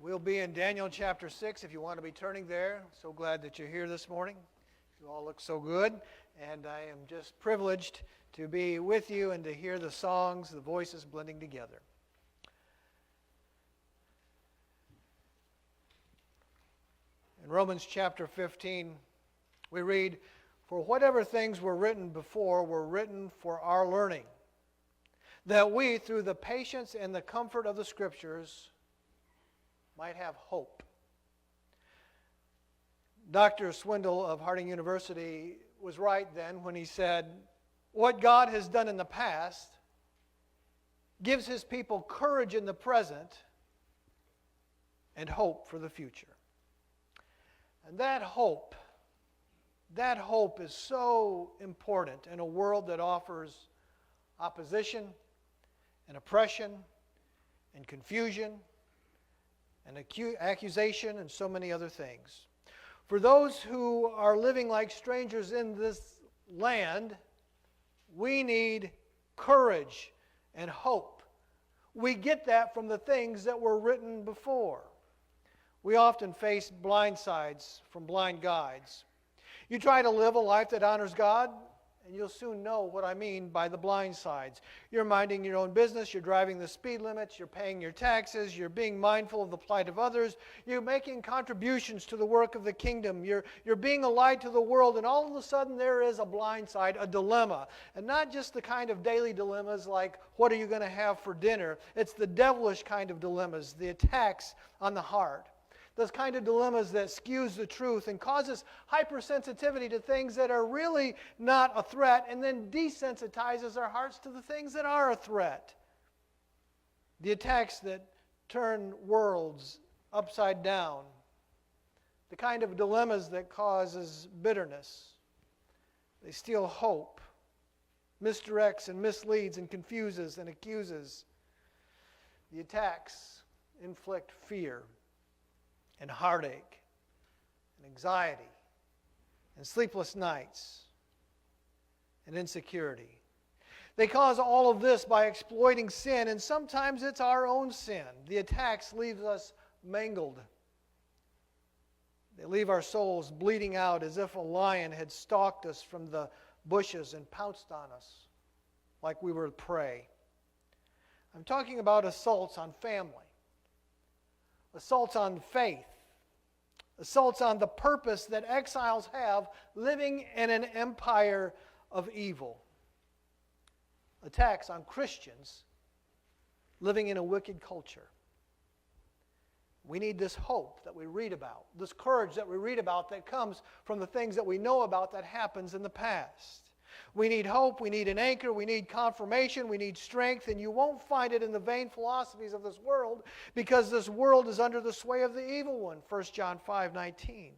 We'll be in Daniel chapter 6 if you want to be turning there. So glad that you're here this morning. You all look so good. And I am just privileged to be with you and to hear the songs, the voices blending together. In Romans chapter 15, we read, "For whatever things were written before were written for our learning, that we, through the patience and the comfort of the Scriptures, might have hope." Dr. Swindle of Harding University was right then when he said, "What God has done in the past gives His people courage in the present and hope for the future." And that hope is so important in a world that offers opposition and oppression and confusion and accusation and so many other things. For those who are living like strangers in this land, we need courage and hope. We get that from the things that were written before. We often face blindsides from blind guides. You try to live a life that honors God, and you'll soon know what I mean by the blind sides. You're minding your own business, you're driving the speed limits, you're paying your taxes, you're being mindful of the plight of others, you're making contributions to the work of the kingdom, you're being a light to the world, and all of a sudden there is a blind side, a dilemma. And not just the kind of daily dilemmas like, what are you going to have for dinner? It's the devilish kind of dilemmas, the attacks on the heart. Those kind of dilemmas that skews the truth and causes hypersensitivity to things that are really not a threat, and then desensitizes our hearts to the things that are a threat. The attacks that turn worlds upside down. The kind of dilemmas that causes bitterness. They steal hope, misdirects and misleads and confuses and accuses. The attacks inflict fear and heartache, and anxiety, and sleepless nights, and insecurity. They cause all of this by exploiting sin, and sometimes it's our own sin. The attacks leave us mangled. They leave our souls bleeding out as if a lion had stalked us from the bushes and pounced on us like we were prey. I'm talking about assaults on family. Assaults on faith, assaults on the purpose that exiles have living in an empire of evil, attacks on Christians living in a wicked culture. We need this hope that we read about, this courage that we read about that comes from the things that we know about that happens in the past. We need hope, we need an anchor, we need confirmation, we need strength, and you won't find it in the vain philosophies of this world because this world is under the sway of the evil one, 1 John 5:19.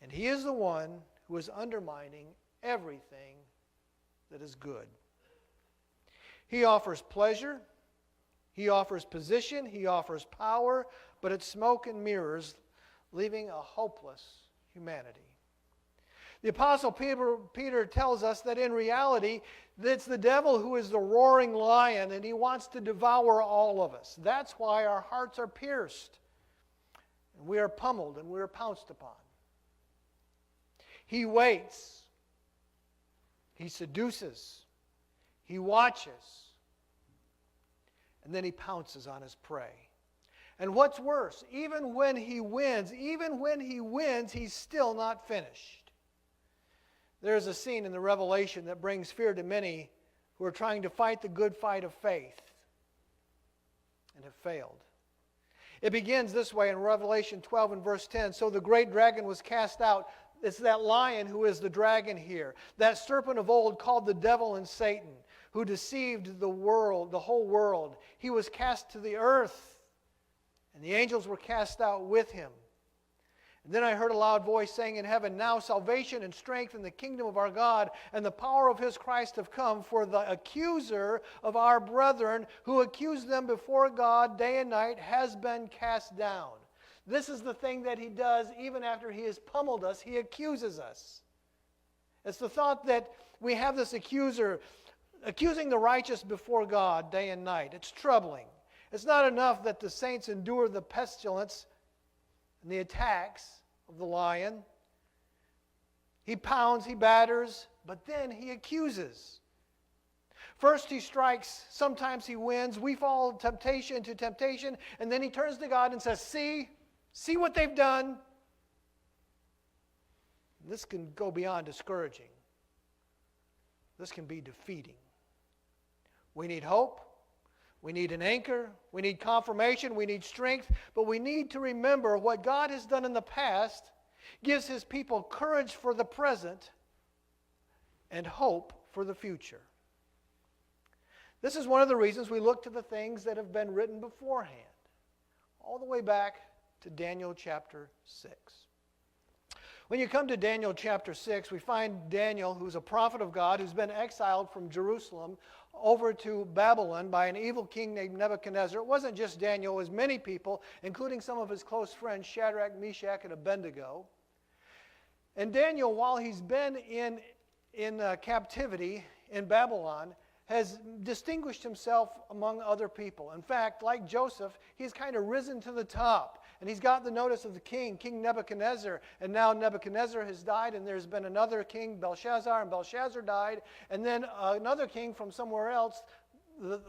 And he is the one who is undermining everything that is good. He offers pleasure, he offers position, he offers power, but it's smoke and mirrors, leaving a hopeless humanity. The Apostle Peter tells us that in reality, it's the devil who is the roaring lion, and he wants to devour all of us. That's why our hearts are pierced, and we are pummeled, and we are pounced upon. He waits. He seduces. He watches. And then he pounces on his prey. And what's worse, even when he wins, he's still not finished. There's a scene in the Revelation that brings fear to many who are trying to fight the good fight of faith and have failed. It begins this way in Revelation 12 and verse 10. So the great dragon was cast out. It's that lion who is the dragon here. That serpent of old called the devil and Satan, who deceived the world, the whole world. He was cast to the earth, and the angels were cast out with him. And then I heard a loud voice saying in heaven, "Now salvation and strength in the kingdom of our God and the power of His Christ have come, for the accuser of our brethren, who accused them before God day and night, has been cast down." This is the thing that he does even after he has pummeled us. He accuses us. It's the thought that we have this accuser accusing the righteous before God day and night. It's troubling. It's not enough that the saints endure the pestilence and the attacks of the lion. He pounds, he batters, but then he accuses. First he strikes, sometimes he wins. We fall temptation to temptation, and then he turns to God and says, see what they've done. This can go beyond discouraging. This can be defeating. We need hope. We need an anchor. We need confirmation. We need strength. But we need to remember what God has done in the past gives His people courage for the present and hope for the future. This is one of the reasons we look to the things that have been written beforehand, all the way back to Daniel chapter 6. When you come to Daniel chapter 6, we find Daniel, who's a prophet of God, who's been exiled from Jerusalem over to Babylon by an evil king named Nebuchadnezzar. It wasn't just Daniel, it was many people, including some of his close friends, Shadrach, Meshach, and Abednego. And Daniel, while he's been in captivity in Babylon, has distinguished himself among other people. In fact, like Joseph, he's kind of risen to the top. And he's got the notice of the king, King Nebuchadnezzar. And now Nebuchadnezzar has died, and there's been another king, Belshazzar, and Belshazzar died. And then another king from somewhere else,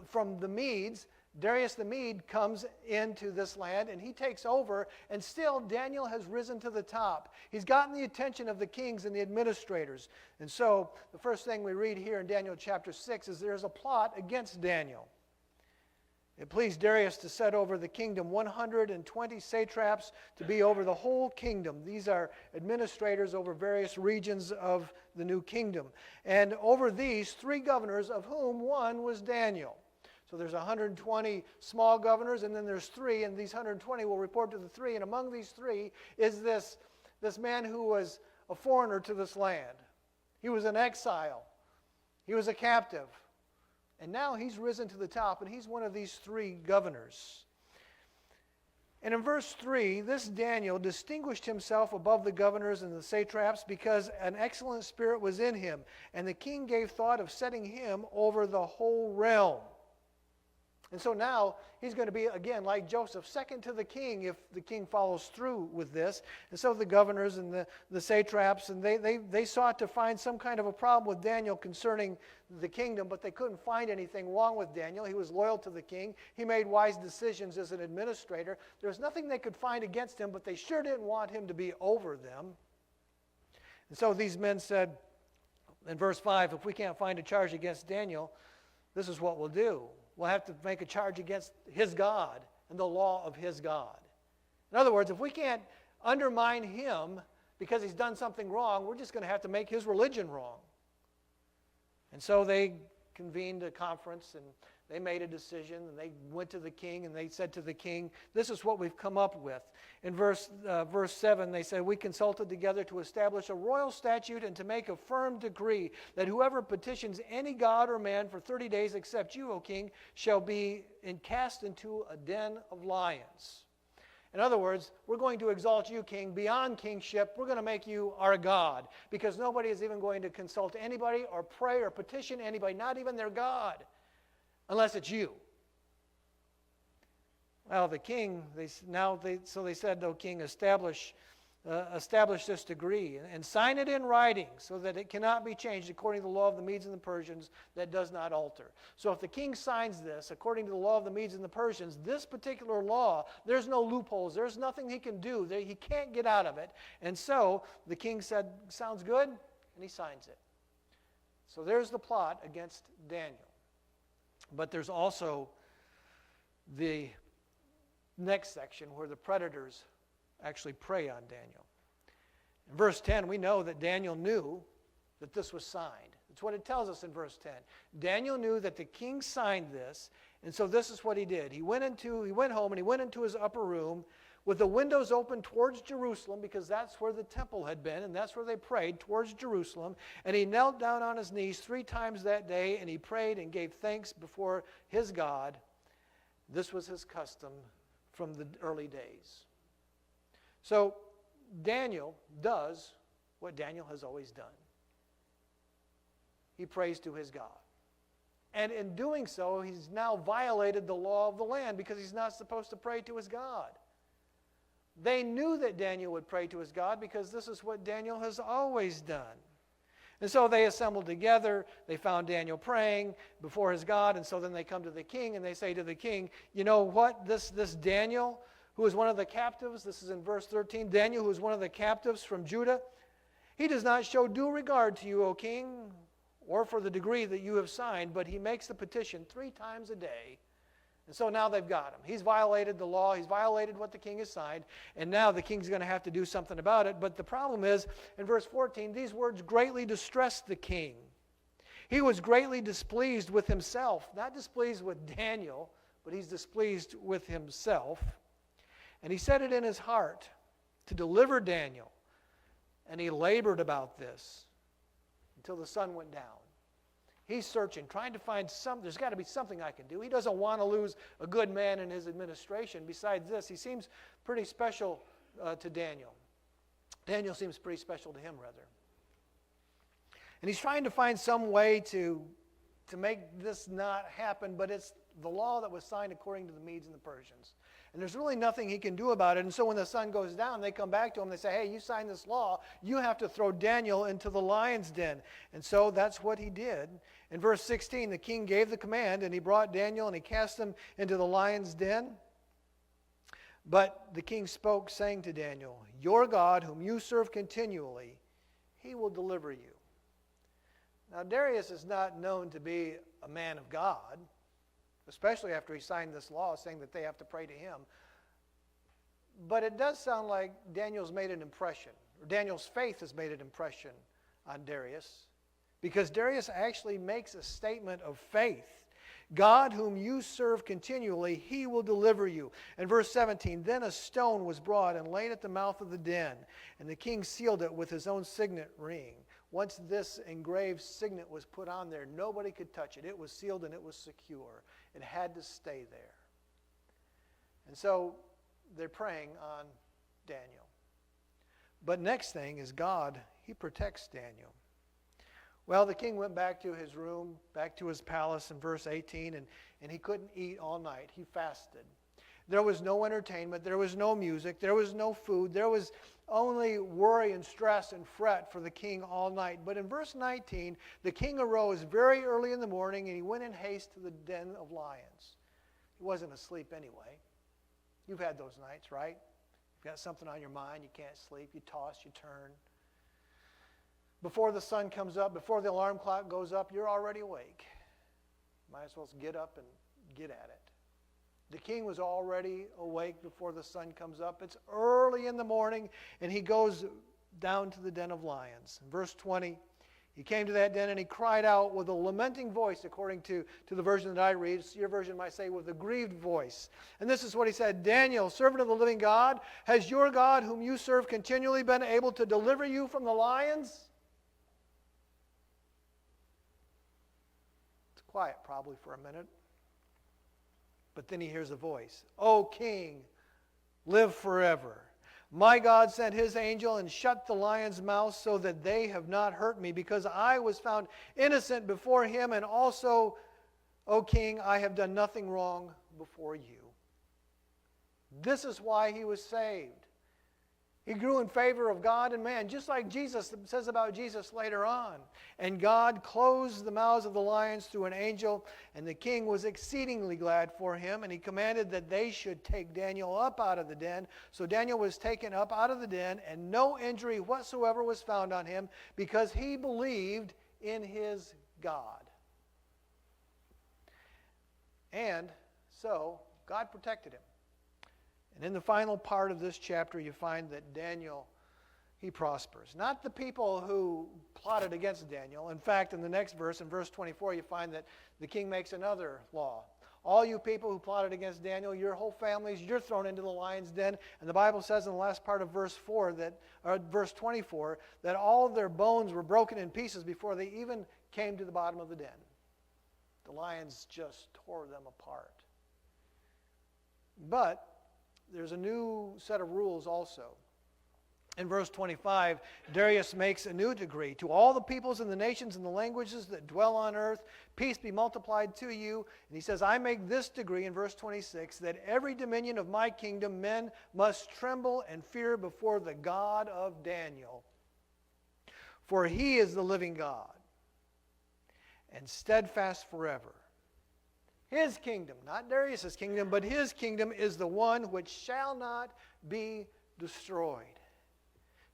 from the Medes, Darius the Mede, comes into this land, and he takes over. And still, Daniel has risen to the top. He's gotten the attention of the kings and the administrators. And so, the first thing we read here in Daniel chapter 6 is there's a plot against Daniel. It pleased Darius to set over the kingdom 120 satraps to be over the whole kingdom. These are administrators over various regions of the new kingdom. And over these, 3 governors, of whom one was Daniel. So there's 120 small governors, and then there's 3, and these 120 will report to the 3. And among these 3 is this man who was a foreigner to this land. He was an exile. He was a captive. And now he's risen to the top, and he's one of these 3 governors. And in verse 3, this Daniel distinguished himself above the governors and the satraps because an excellent spirit was in him, and the king gave thought of setting him over the whole realm. And so now he's going to be, again, like Joseph, second to the king if the king follows through with this. And so the governors and the satraps, and they sought to find some kind of a problem with Daniel concerning the kingdom, but they couldn't find anything wrong with Daniel. He was loyal to the king. He made wise decisions as an administrator. There was nothing they could find against him, but they sure didn't want him to be over them. And so these men said, in verse 5, if we can't find a charge against Daniel, this is what we'll do. We'll have to make a charge against his God and the law of his God. In other words, if we can't undermine him because he's done something wrong, we're just going to have to make his religion wrong. And so they convened a conference, and they made a decision, and they went to the king, and they said to the king, this is what we've come up with. In verse 7, they said, we consulted together to establish a royal statute and to make a firm decree that whoever petitions any god or man for 30 days except you, O king, shall be cast into a den of lions. In other words, we're going to exalt you, king, beyond kingship. We're going to make you our God, because nobody is even going to consult anybody or pray or petition anybody, not even their God, unless it's you. Well, the king, they said, O king, establish this decree and sign it in writing so that it cannot be changed according to the law of the Medes and the Persians that does not alter. So if the king signs this according to the law of the Medes and the Persians, this particular law, there's no loopholes. There's nothing he can do. He can't get out of it. And so the king said, sounds good, and he signs it. So there's the plot against Daniel. But there's also the next section where the predators actually prey on Daniel. In verse 10, we know that Daniel knew that this was signed. That's what it tells us in verse 10. Daniel knew that the king signed this, and so this is what he did. He went home and he went into his upper room with the windows open towards Jerusalem, because that's where the temple had been, and that's where they prayed, towards Jerusalem. And he knelt down on his knees 3 times that day, and he prayed and gave thanks before his God. This was his custom from the early days. So Daniel does what Daniel has always done. He prays to his God. And in doing so, he's now violated the law of the land because he's not supposed to pray to his God. They knew that Daniel would pray to his God because this is what Daniel has always done. And so they assembled together. They found Daniel praying before his God. And so then they come to the king and they say to the king, you know what? This Daniel, who is one of the captives, this is in verse 13, Daniel, who is one of the captives from Judah, he does not show due regard to you, O king, or for the degree that you have signed, but he makes the petition 3 times a day. And so now they've got him. He's violated the law. He's violated what the king has signed. And now the king's going to have to do something about it. But the problem is, in verse 14, these words greatly distressed the king. He was greatly displeased with himself. Not displeased with Daniel, but he's displeased with himself. And he set it in his heart to deliver Daniel. And he labored about this until the sun went down. He's searching, trying to find something. There's got to be something I can do. He doesn't want to lose a good man in his administration. Besides this, he seems pretty special to Daniel. Daniel seems pretty special to him, rather. And he's trying to find some way to make this not happen, but it's the law that was signed according to the Medes and the Persians. And there's really nothing he can do about it. And so when the sun goes down, they come back to him. They say, hey, you signed this law. You have to throw Daniel into the lion's den. And so that's what he did. In verse 16, the king gave the command, and he brought Daniel, and he cast him into the lion's den. But the king spoke, saying to Daniel, your God, whom you serve continually, he will deliver you. Now, Darius is not known to be a man of God, especially after he signed this law saying that they have to pray to him. But it does sound like Daniel's made an impression, or Daniel's faith has made an impression on Darius, because Darius actually makes a statement of faith. God, whom you serve continually, he will deliver you. And verse 17, then a stone was brought and laid at the mouth of the den, and the king sealed it with his own signet ring. Once this engraved signet was put on there, nobody could touch it. It was sealed and it was secure. It had to stay there. And so they're praying on Daniel. But next thing is God, he protects Daniel. Well, the king went back to his room, back to his palace in verse 18, and he couldn't eat all night. He fasted. There was no entertainment. There was no music. There was no food. There was only worry and stress and fret for the king all night. But in verse 19, the king arose very early in the morning, and he went in haste to the den of lions. He wasn't asleep anyway. You've had those nights, right? You've got something on your mind. You can't sleep. You toss, you turn. Before the sun comes up, before the alarm clock goes up, you're already awake. Might as well get up and get at it. The king was already awake before the sun comes up. It's early in the morning, and he goes down to the den of lions. In verse 20, he came to that den, and he cried out with a lamenting voice, according to the version that I read. Your version might say with a grieved voice. And this is what he said, Daniel, servant of the living God, has your God, whom you serve continually, been able to deliver you from the lions? It's quiet probably for a minute. But then he hears a voice. O king, live forever. My God sent his angel and shut the lion's mouth so that they have not hurt me, because I was found innocent before him, and also, O king, I have done nothing wrong before you. This is why he was saved. He grew in favor of God and man, just like Jesus says about Jesus later on. And God closed the mouths of the lions through an angel, and the king was exceedingly glad for him, and he commanded that they should take Daniel up out of the den. So Daniel was taken up out of the den, and no injury whatsoever was found on him, because he believed in his God. And so God protected him. And in the final part of this chapter, you find that Daniel, he prospers. Not the people who plotted against Daniel. In fact, in the next verse, in verse 24, you find that the king makes another law. All you people who plotted against Daniel, your whole families, you're thrown into the lion's den. And the Bible says in the last part of verse 24, that all of their bones were broken in pieces before they even came to the bottom of the den. The lions just tore them apart. But there's a new set of rules also. In verse 25, Darius makes a new decree. To all the peoples and the nations and the languages that dwell on earth, peace be multiplied to you. And he says, I make this decree in verse 26, that every dominion of my kingdom men must tremble and fear before the God of Daniel. For he is the living God, and steadfast forever. His kingdom, not Darius's kingdom, but his kingdom is the one which shall not be destroyed.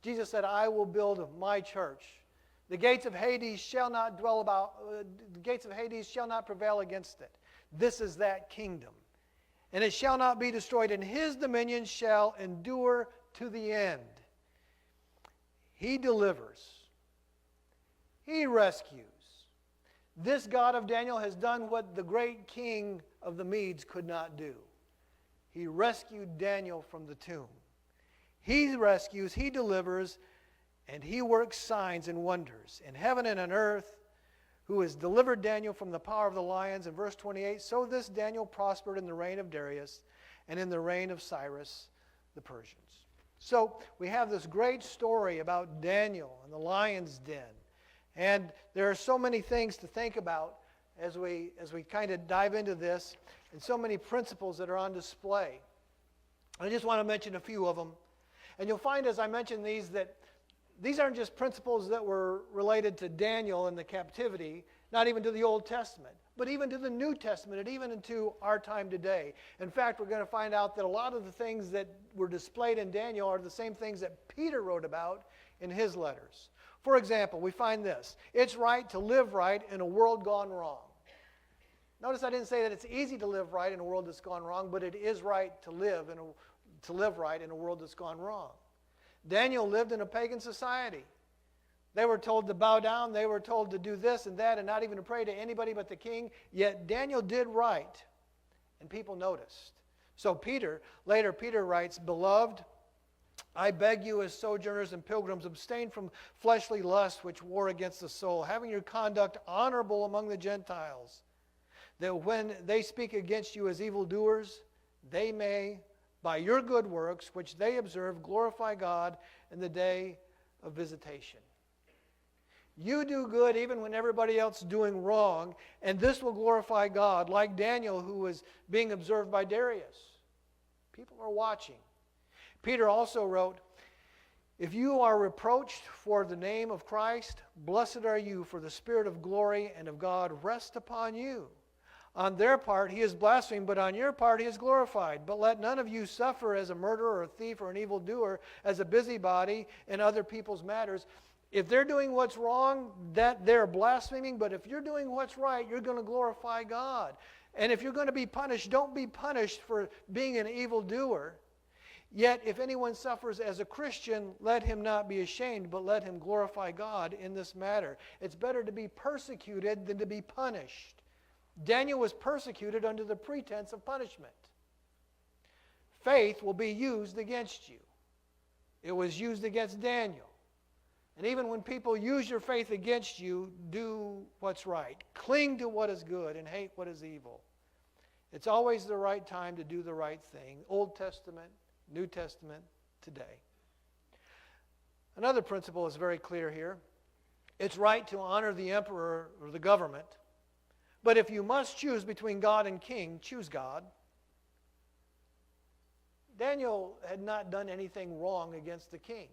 Jesus said, I will build my church. The gates of Hades shall not the gates of Hades shall not prevail against it. This is that kingdom. And it shall not be destroyed, and his dominion shall endure to the end. He delivers. He rescues. This God of Daniel has done what the great king of the Medes could not do. He rescued Daniel from the tomb. He rescues, he delivers, and he works signs and wonders in heaven and on earth, who has delivered Daniel from the power of the lions. In verse 28, so this Daniel prospered in the reign of Darius and in the reign of Cyrus the Persians. So we have this great story about Daniel and the lion's den. And there are so many things to think about as we kind of dive into this, and so many principles that are on display. I just want to mention a few of them. And you'll find as I mention these that these aren't just principles that were related to Daniel and the captivity, not even to the Old Testament, but even to the New Testament and even into our time today. In fact, we're going to find out that a lot of the things that were displayed in Daniel are the same things that Peter wrote about in his letters. For example, we find this. It's right to live right in a world gone wrong. Notice I didn't say that it's easy to live right in a world that's gone wrong, but it is right to live right in a world that's gone wrong. Daniel lived in a pagan society. They were told to bow down. They were told to do this and that and not even to pray to anybody but the king. Yet Daniel did right, and people noticed. So later Peter writes, Beloved, I beg you as sojourners and pilgrims, abstain from fleshly lusts which war against the soul, having your conduct honorable among the Gentiles, that when they speak against you as evildoers, they may, by your good works, which they observe, glorify God in the day of visitation. You do good even when everybody else is doing wrong, and this will glorify God, like Daniel, who was being observed by Darius. People are watching. Peter also wrote, If you are reproached for the name of Christ, blessed are you, for the Spirit of glory and of God rests upon you. On their part he is blasphemed, but on your part he is glorified. But let none of you suffer as a murderer or a thief or an evildoer, as a busybody in other people's matters. If they're doing what's wrong, that they're blaspheming. But if you're doing what's right, you're going to glorify God. And if you're going to be punished, don't be punished for being an evildoer. Yet if anyone suffers as a Christian, let him not be ashamed, but let him glorify God in this matter. It's better to be persecuted than to be punished. Daniel was persecuted under the pretense of punishment. Faith will be used against you. It was used against Daniel. And even when people use your faith against you, do what's right. Cling to what is good and hate what is evil. It's always the right time to do the right thing. Old Testament, New Testament, today. Another principle is very clear here. It's right to honor the emperor or the government. But if you must choose between God and king, choose God. Daniel had not done anything wrong against the king.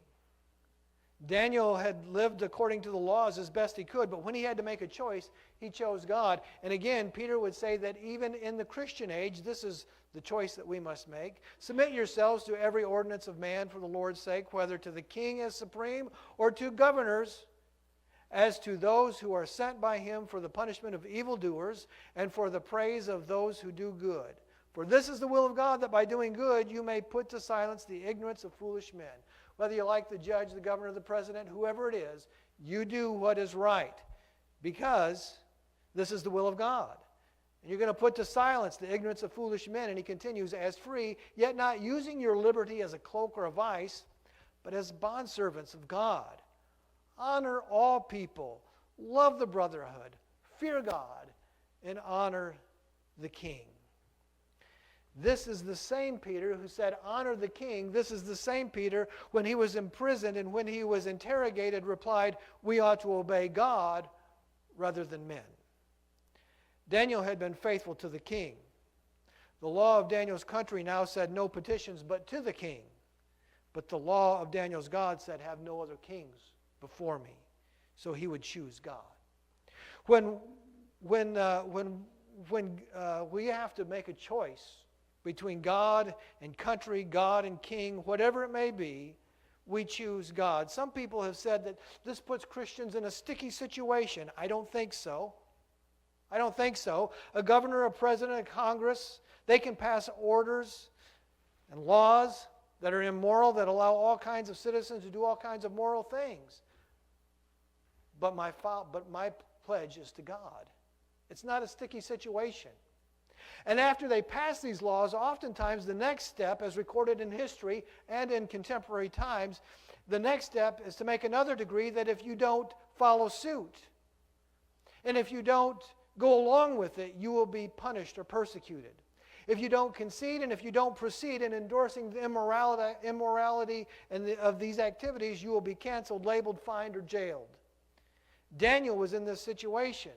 Daniel had lived according to the laws as best he could, but when he had to make a choice, he chose God. And again, Peter would say that even in the Christian age, this is the choice that we must make. Submit yourselves to every ordinance of man for the Lord's sake, whether to the king as supreme or to governors, as to those who are sent by him for the punishment of evildoers and for the praise of those who do good. For this is the will of God, that by doing good you may put to silence the ignorance of foolish men. Whether you like the judge, the governor, the president, whoever it is, you do what is right, because this is the will of God. And you're going to put to silence the ignorance of foolish men. And he continues, as free, yet not using your liberty as a cloak or a vice, but as bondservants of God. Honor all people, love the brotherhood, fear God, and honor the king. This is the same Peter who said, honor the king. This is the same Peter, when he was imprisoned and when he was interrogated, replied, we ought to obey God rather than men. Daniel had been faithful to the king. The law of Daniel's country now said no petitions but to the king. But the law of Daniel's God said, have no other kings before me. So he would choose God. When we have to make a choice between God and country, God and king, whatever it may be, we choose God. Some people have said that this puts Christians in a sticky situation. I don't think so. I don't think so. A governor, a president, a Congress, they can pass orders and laws that are immoral, that allow all kinds of citizens to do all kinds of moral things. But my pledge is to God. It's not a sticky situation. And after they pass these laws, oftentimes the next step, as recorded in history and in contemporary times, the next step is to make another decree that if you don't follow suit, and if you don't go along with it, you will be punished or persecuted. If you don't concede and if you don't proceed in endorsing the immorality of these activities, you will be canceled, labeled, fined, or jailed. Daniel was in this situation.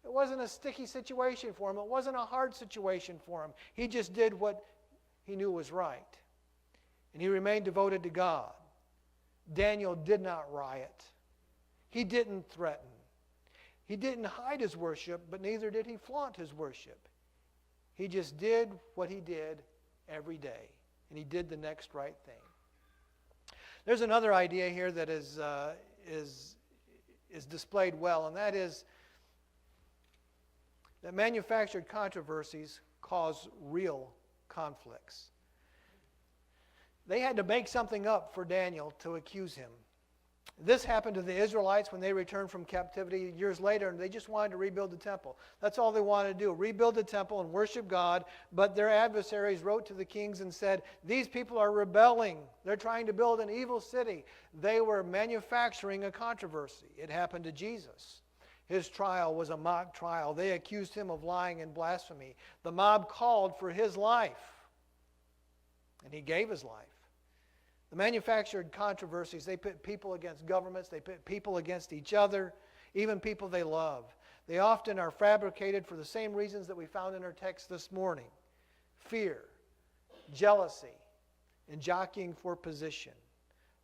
It wasn't a sticky situation for him. It wasn't a hard situation for him. He just did what he knew was right. And he remained devoted to God. Daniel did not riot. He didn't threaten. He didn't hide his worship, but neither did he flaunt his worship. He just did what he did every day. And he did the next right thing. There's another idea here that is displayed well, and that is that manufactured controversies cause real conflicts. They had to make something up for Daniel to accuse him. This happened to the Israelites when they returned from captivity years later, and they just wanted to rebuild the temple. That's all they wanted to do, rebuild the temple and worship God. But their adversaries wrote to the kings and said, these people are rebelling. They're trying to build an evil city. They were manufacturing a controversy. It happened to Jesus. His trial was a mock trial. They accused him of lying and blasphemy. The mob called for his life, and he gave his life. The manufactured controversies, they pit people against governments, they pit people against each other, even people they love. They often are fabricated for the same reasons that we found in our text this morning. Fear, jealousy, and jockeying for position.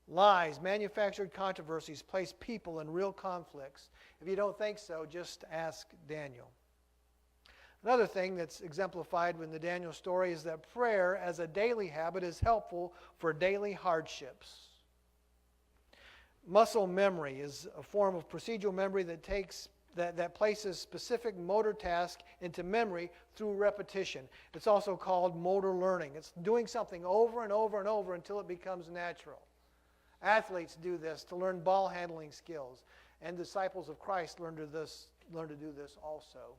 Lies, manufactured controversies place people in real conflicts. If you don't think so, just ask Daniel. Another thing that's exemplified in the Daniel story is that prayer as a daily habit is helpful for daily hardships. Muscle memory is a form of procedural memory that places specific motor tasks into memory through repetition. It's also called motor learning. It's doing something over and over and over until it becomes natural. Athletes do this to learn ball handling skills, and disciples of Christ learn to do this also.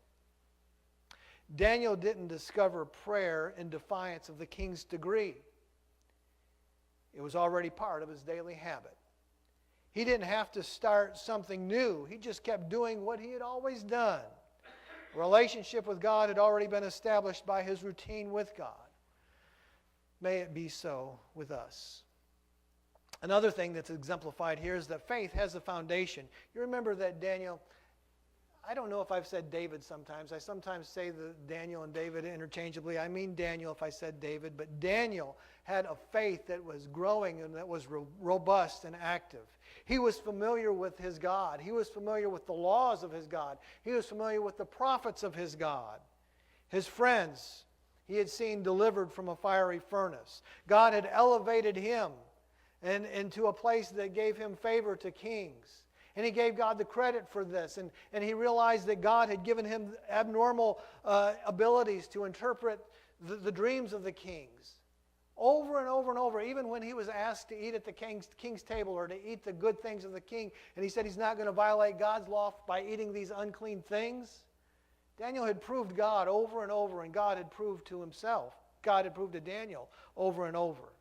Daniel didn't discover prayer in defiance of the king's decree. It was already part of his daily habit. He didn't have to start something new. He just kept doing what he had always done. A relationship with God had already been established by his routine with God. May it be so with us. Another thing that's exemplified here is that faith has a foundation. You remember that Daniel, I don't know if I've said David sometimes. I sometimes say the Daniel and David interchangeably. I mean Daniel if I said David. But Daniel had a faith that was growing and that was robust and active. He was familiar with his God. He was familiar with the laws of his God. He was familiar with the prophets of his God. His friends he had seen delivered from a fiery furnace. God had elevated him into a place that gave him favor to kings. And he gave God the credit for this. And he realized that God had given him abnormal abilities to interpret the dreams of the kings. Over and over and over, even when he was asked to eat at the king's table or to eat the good things of the king, and he said he's not going to violate God's law by eating these unclean things, Daniel had proved God over and over, and God had proved to himself. God had proved to Daniel over and over.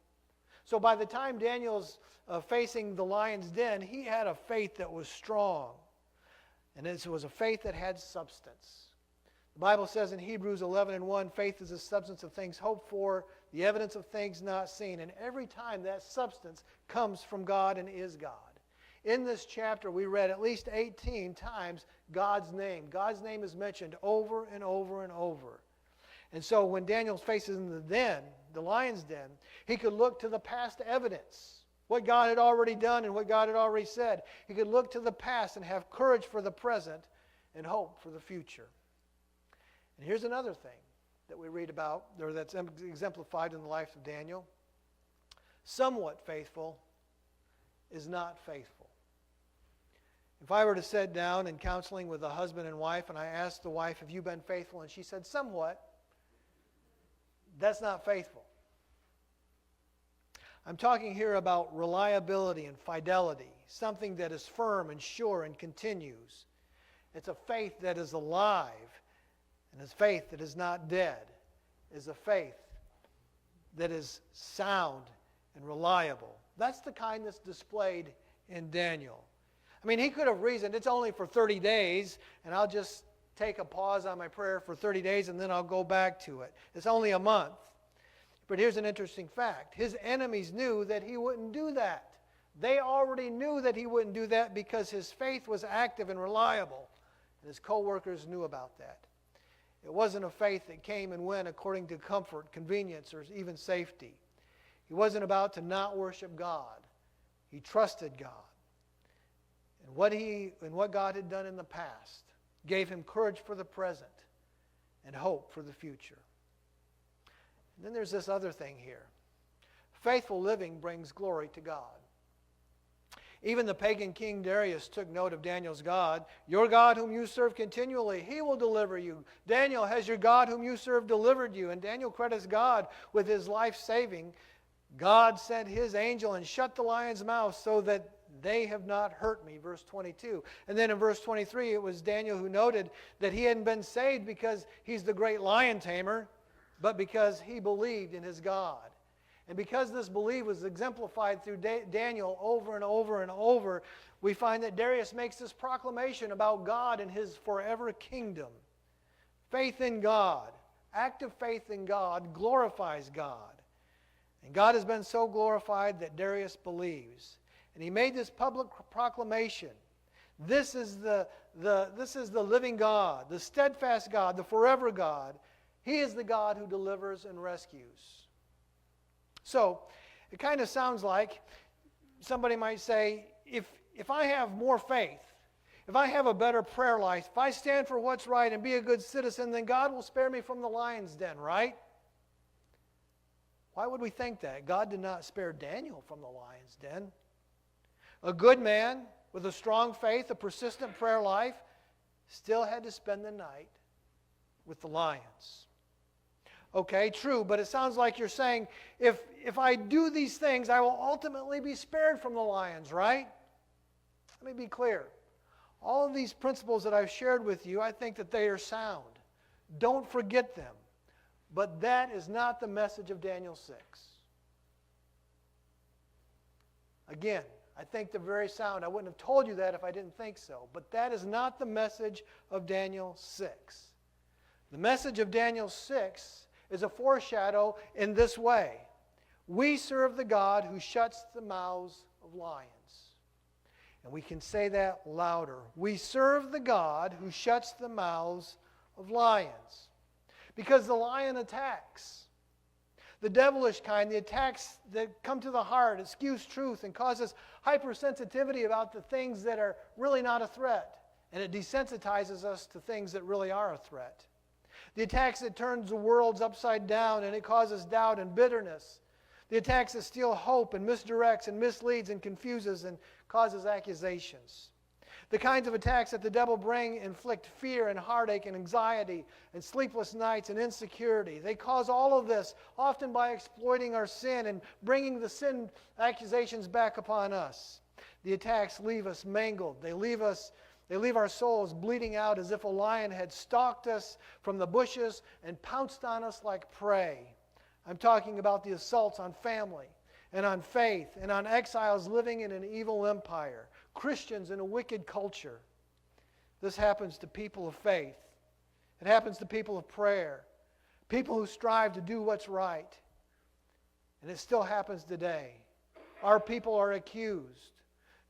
So by the time Daniel's facing the lion's den, he had a faith that was strong. And it was a faith that had substance. The Bible says in Hebrews 11:1, faith is the substance of things hoped for, the evidence of things not seen. And every time that substance comes from God and is God. In this chapter, we read at least 18 times God's name. God's name is mentioned over and over and over. And so when Daniel's faces in the den, the lion's den, he could look to the past evidence, what God had already done and what God had already said. He could look to the past and have courage for the present and hope for the future. And here's another thing that we read about, or that's exemplified in the life of Daniel. Somewhat faithful is not faithful. If I were to sit down in counseling with a husband and wife, and I asked the wife, have you been faithful? And she said, somewhat. That's not faithful. I'm talking here about reliability and fidelity, something that is firm and sure and continues. It's a faith that is alive, and it's faith that is not dead. It's a faith that is sound and reliable. That's the kind that's displayed in Daniel. I mean, he could have reasoned, it's only for 30 days, and I'll just take a pause on my prayer for 30 days, and then I'll go back to it. It's only a month. But here's an interesting fact. His enemies knew that he wouldn't do that. They already knew that he wouldn't do that because his faith was active and reliable. And his co-workers knew about that. It wasn't a faith that came and went according to comfort, convenience, or even safety. He wasn't about to not worship God. He trusted God. And what God had done in the past gave him courage for the present and hope for the future. And then there's this other thing here. Faithful living brings glory to God. Even the pagan king Darius took note of Daniel's God. Your God whom you serve continually, he will deliver you. Daniel, has your God whom you serve delivered you? And Daniel credits God with his life saving. God sent his angel and shut the lion's mouth so that they have not hurt me, verse 22. And then in verse 23, it was Daniel who noted that he hadn't been saved because he's the great lion tamer, but because he believed in his God. And because this belief was exemplified through Daniel over and over and over, we find that Darius makes this proclamation about God and his forever kingdom. Faith in God, active faith in God, glorifies God. And God has been so glorified that Darius believes. And he made this public proclamation. This is the living God, the steadfast God, the forever God. He is the God who delivers and rescues. So, it kind of sounds like somebody might say, if I have more faith, if I have a better prayer life, if I stand for what's right and be a good citizen, then God will spare me from the lion's den, right? Why would we think that? God did not spare Daniel from the lion's den. A good man with a strong faith, a persistent prayer life, still had to spend the night with the lions. Okay, true, but it sounds like you're saying, if I do these things, I will ultimately be spared from the lions, right? Let me be clear. All of these principles that I've shared with you, I think that they are sound. Don't forget them. But that is not the message of Daniel 6. Again, I think they're very sound. I wouldn't have told you that if I didn't think so. But that is not the message of Daniel 6. The message of Daniel 6 is a foreshadow in this way. We serve the God who shuts the mouths of lions. And we can say that louder. We serve the God who shuts the mouths of lions. Because the lion attacks. The devilish kind, the attacks that come to the heart, it skews truth and causes hypersensitivity about the things that are really not a threat. And it desensitizes us to things that really are a threat. The attacks that turns the worlds upside down and it causes doubt and bitterness. The attacks that steal hope and misdirects and misleads and confuses and causes accusations. The kinds of attacks that the devil brings inflict fear and heartache and anxiety and sleepless nights and insecurity. They cause all of this, often by exploiting our sin and bringing the sin accusations back upon us. The attacks leave us mangled. They leave our souls bleeding out as if a lion had stalked us from the bushes and pounced on us like prey. I'm talking about the assaults on family and on faith and on exiles living in an evil empire. Christians in a wicked culture. This happens to people of faith. It It happens to people of prayer, people who strive to do what's right. And it still happens today. Our people are accused.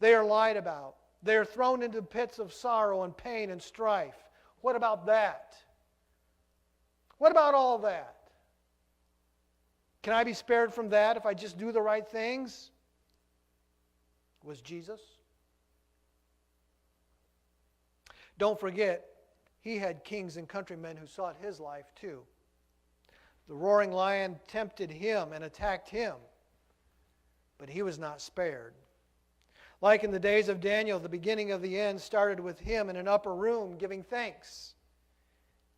They are lied about. They are thrown into pits of sorrow and pain and strife. What about that? What about all that? Can I be spared from that if I just do the right things? Was Jesus? Don't forget, he had kings and countrymen who sought his life too. The roaring lion tempted him and attacked him, but he was not spared. Like in the days of Daniel, the beginning of the end started with him in an upper room giving thanks.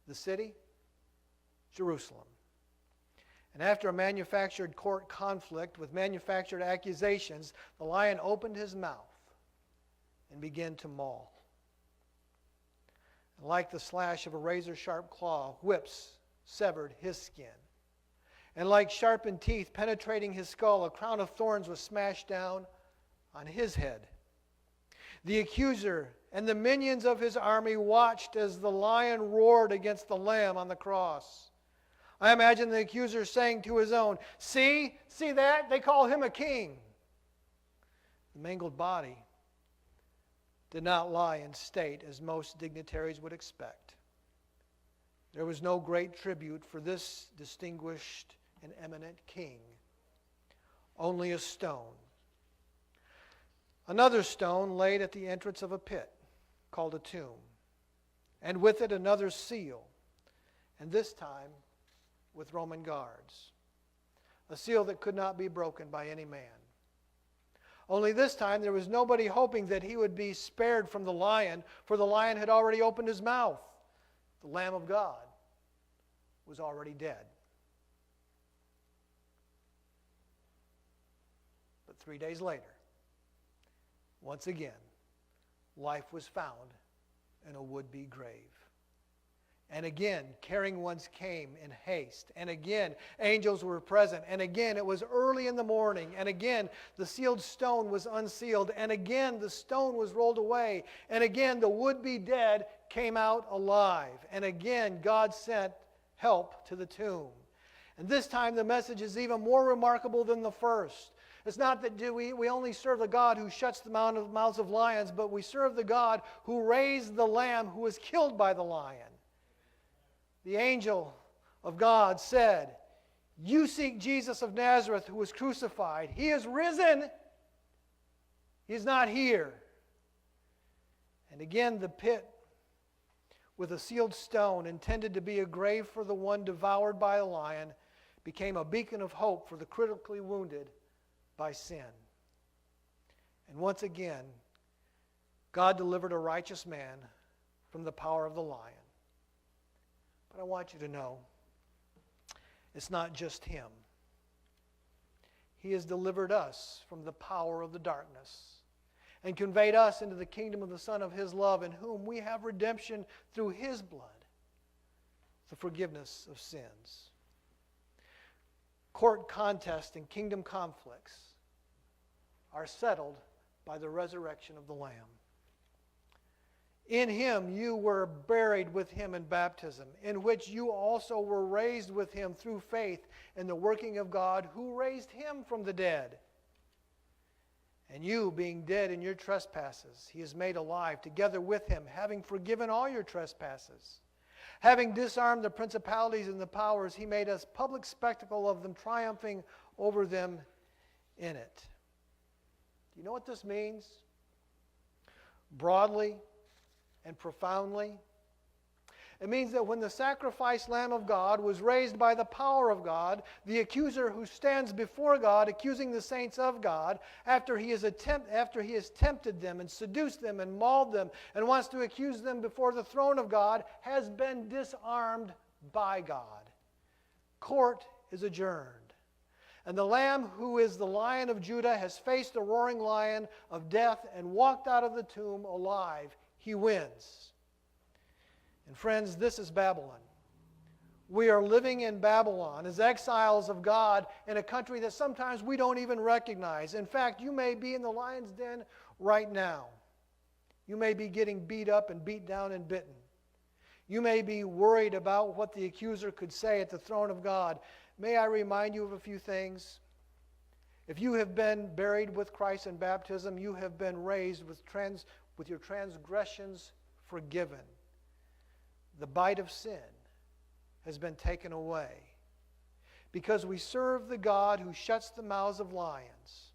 The city? Jerusalem. And after a manufactured court conflict with manufactured accusations, the lion opened his mouth and began to maul. And like the slash of a razor-sharp claw, whips severed his skin. And like sharpened teeth penetrating his skull, a crown of thorns was smashed down on his head. The accuser and the minions of his army watched as the lion roared against the Lamb on the cross. I imagine the accuser saying to his own, see that? They call him a king. The mangled body did not lie in state as most dignitaries would expect. There was no great tribute for this distinguished and eminent king. Only a stone. Another stone laid at the entrance of a pit called a tomb, and with it another seal, and this time with Roman guards. A seal that could not be broken by any man. Only this time there was nobody hoping that he would be spared from the lion, for the lion had already opened his mouth. The Lamb of God was already dead. But 3 days later, once again, life was found in a would-be grave. And again, carrying ones came in haste. And again, angels were present. And again, it was early in the morning. And again, the sealed stone was unsealed. And again, the stone was rolled away. And again, the would-be dead came out alive. And again, God sent help to the tomb. And this time, the message is even more remarkable than the first. It's not that we only serve the God who shuts the mouths of lions, but we serve the God who raised the Lamb who was killed by the lion. The angel of God said, "You seek Jesus of Nazareth who was crucified. He is risen. He is not here." And again, the pit with a sealed stone intended to be a grave for the one devoured by a lion became a beacon of hope for the critically wounded by sin. And once again, God delivered a righteous man from the power of the lion. But I want you to know, it's not just him. He has delivered us from the power of the darkness and conveyed us into the kingdom of the Son of his love, in whom we have redemption through his blood, the forgiveness of sins. Court contests and kingdom conflicts are settled by the resurrection of the Lamb. In him you were buried with him in baptism, in which you also were raised with him through faith in the working of God who raised him from the dead. And you, being dead in your trespasses, he is made alive together with him, having forgiven all your trespasses. Having disarmed the principalities and the powers, he made us public spectacle of them, triumphing over them in it. Do you know what this means? Broadly and profoundly, it means that when the sacrificed Lamb of God was raised by the power of God, the accuser who stands before God accusing the saints of God, after he has tempted them and seduced them and mauled them and wants to accuse them before the throne of God, has been disarmed by God. Court is adjourned. And the Lamb who is the Lion of Judah has faced the roaring lion of death and walked out of the tomb alive. He wins. And friends, this is Babylon. We are living in Babylon as exiles of God in a country that sometimes we don't even recognize. In fact, you may be in the lion's den right now. You may be getting beat up and beat down and bitten. You may be worried about what the accuser could say at the throne of God. May I remind you of a few things? If you have been buried with Christ in baptism, you have been raised with your transgressions forgiven. The bite of sin has been taken away. Because we serve the God who shuts the mouths of lions.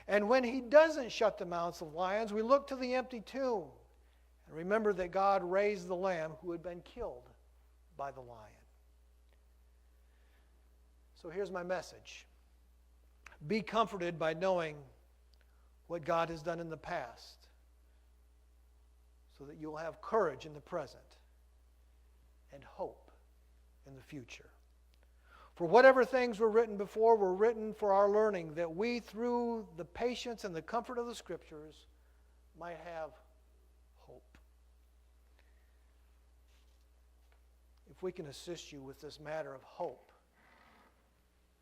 And when He doesn't shut the mouths of lions, we look to the empty tomb and remember that God raised the Lamb who had been killed by the lion. So here's my message. Be comforted by knowing what God has done in the past, so that you'll have courage in the present and hope in the future. For whatever things were written before were written for our learning, that we, through the patience and the comfort of the Scriptures, might have hope. If we can assist you with this matter of hope,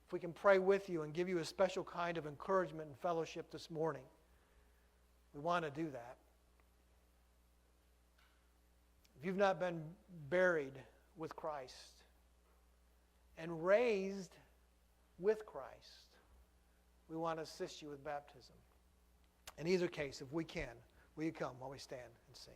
if we can pray with you and give you a special kind of encouragement and fellowship this morning, we want to do that. If you've not been buried with Christ and raised with Christ, we want to assist you with baptism. In either case, if we can, will you come while we stand and sing?